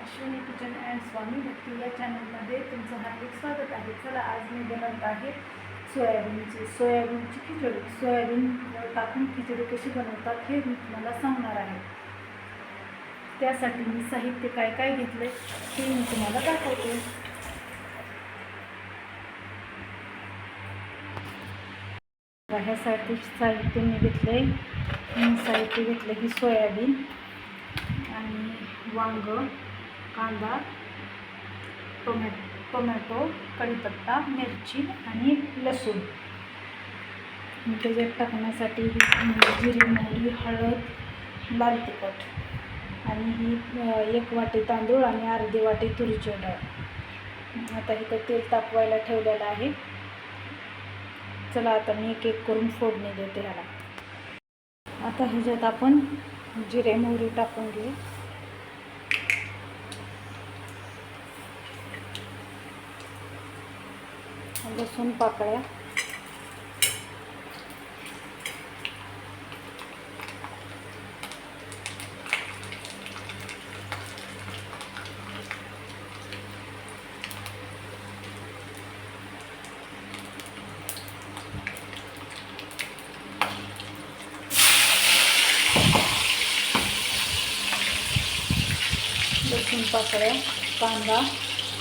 Ashwini kitchen and स्वामी भक्ती या चॅनलमध्ये तुमचं हार्दिक स्वागत आहे. चला, आज मी बनवत आहे सोयाबीनची खिचडी. सोयाबीन टाकून खिचडी कशी बनवतात हे मी तुम्हाला सांगणार आहे. त्यासाठी मी साहित्य काय काय घेतले ते मी तुम्हाला दाखवते. ह्यासाठी साहित्य मी घेतले. साहित्य घेतलं की सोयाबीन आणि वांग, कांदा, टोमॅटो, कढीपत्ता, मिरची आणि लसूण. त्याच्यात टाकण्यासाठी जिरे, मोहरी, हळद, लाल तिखट आणि ही 1 वाटी तांदूळ आणि अर्धी वाटी तुरीची डाळ. आता इथं तेल तापवायला ठेवलेलं आहे. चला, आता मी एक एक करून फोडणी देते ह्याला. आता ह्याच्यात आपण जिरे, मोहरी टाकून घेऊ. लसूण पाकळ्या,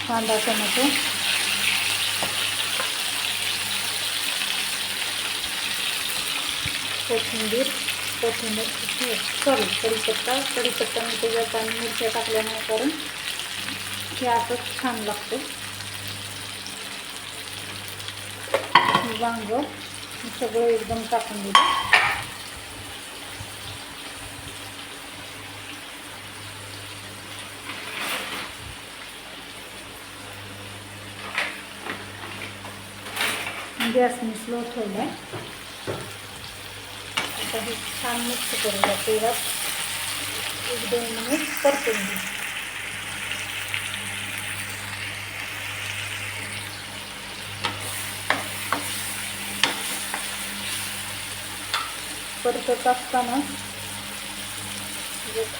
कांदा, टोमॅटो, कोथिंबीर, कढीपत्ता मी त्याच्यात आणि मिरच्या टाकल्या नाही, कारण हे असंच छान लागतं. वांग सगळं एकदम टाकून दिलं. गॅस मी स्लो ठेवला आहे. आता हे छान मिक्स करूया. तेलात 1-2 मिनिट परतून घेऊ. परतत असताना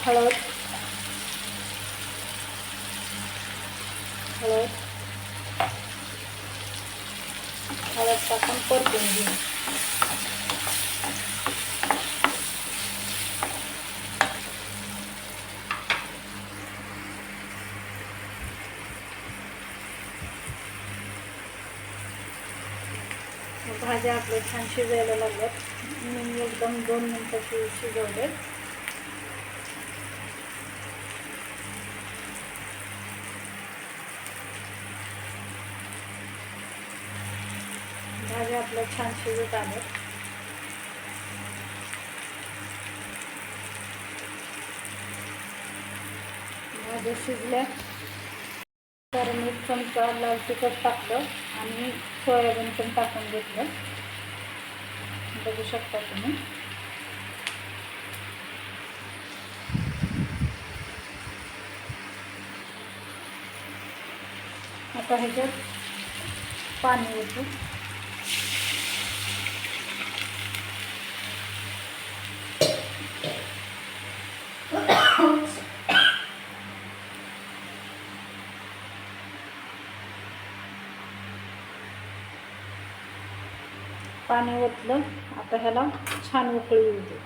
हळद टाकून परतून घेऊ. भाज्या आपल्या छान शिजायला लागल्यात. मी एकदम 2 मिनिटं शिजवले. भाज्या आपल्या छान शिजत आल्या. भाज्या शिजल्या तर 1 चमचा लाल तिखट टाकलं आणि सोयाबीन पण टाकून घेतलं. बघू शकता तुम्ही. आता ह्याच्यात पाणी ओतू. पाणी ओतलं. आता ह्याला छान उकळी येऊ दे.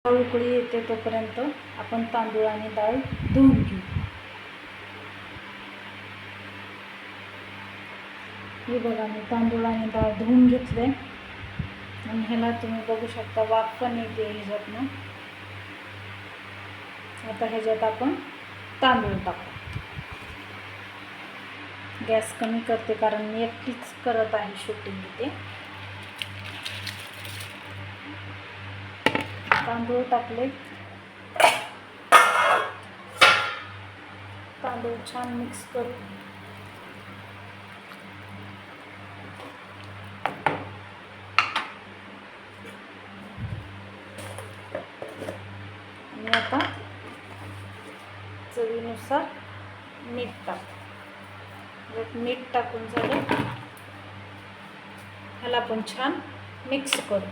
उकळी येते तोपर्यंत आपण तांदूळ आणि डाळ धुवून घेऊ. हे बघा, मी तांदूळ आणि डाळ धुवून घेतले आणि ह्याला तुम्ही बघू शकता वाफ पण येते ह्याच्यातनं. आता ह्याच्यात आपण तांदूळ टाकू. गॅस कमी करते, कारण मी एकटीच करत आहे शूटिंग इथे. तांदूळ टाकले. तांदूळ छान मिक्स करू. चवीनुसार मीठ टाक. मीठ टाकून झालं, ह्याला पण छान मिक्स करू.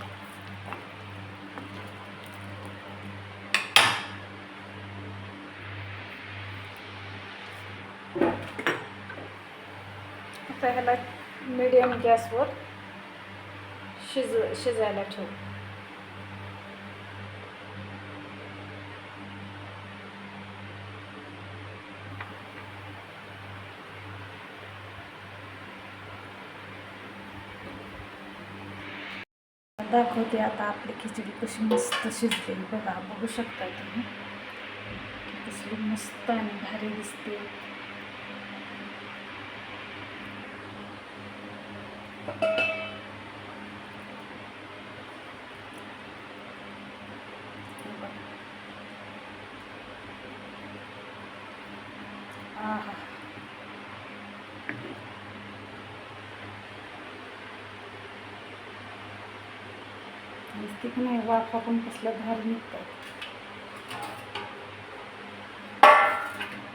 आता ह्याला मीडियम गॅसवर शिजायला ठेवू. दाखवते आता आपली खिचडी कशी मस्त शिजते. बघू शकता तुम्ही, कसली मस्त आणि भारी दिसते. आहा, दिसते की नाही, वाफा पण कसल्या भारी निघतात.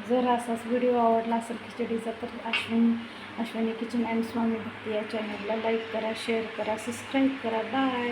जर असाच व्हिडिओ आवडला असेल खिचडीचा तर अश्विनी किचन अँड स्वामी भक्ती या चॅनलला लाईक करा, शेअर करा, सबस्क्राईब करा. बाय.